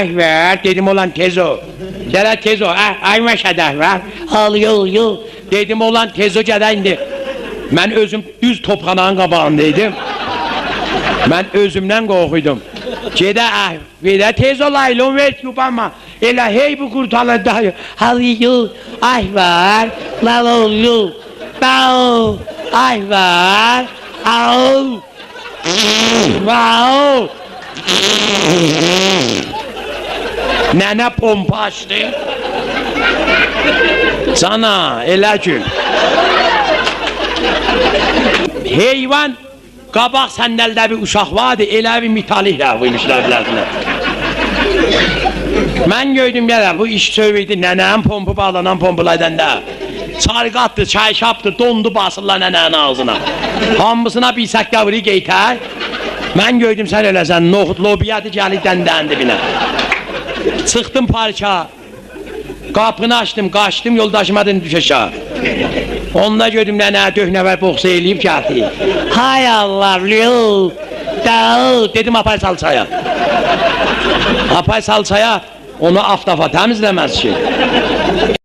ay ver. Dedim olan tez o. Gələ tez o. Ay məşədər ver. Al yol. Dedim olan tez o gələ indi. Mən özüm düz topxananın qabağındaydım. Mən özümdən qorxuydum. Gedə verə tez olaylı ver yubanma. Elə hey bu qurtalı dayı. Al yol. Ay ver. Lal ol. Bao. Ay ver. Au. Wow. Nənə pompa açdı. Sana elə gün. Heyvan qabaq səndəldə bir uşaq vardı, elə bir mitaliklə vurmuşlar biləzinə. Mən gördüm gələ, bu iş söyledi, nənənin pompu bağlanan pompulaydan da. Çarqatdı, çay şapdı, dondu basırlar nənənin ağzına. Hamısına bir səkdavri qeytər. Mən gördüm sən eləsən, noxud lobiyadı gəlir dəndən dibinə. Çıxdım parka. Qapını açdım, qaçdım, yoldaşıma dedim düş aşağı. Onunla gördüm nənə döhnəvər boxsa eləyib gəldi. Hay Allah, liu, dağ, dedim apay salçaya. Apay salçaya onu aftafa təmizləməz ki.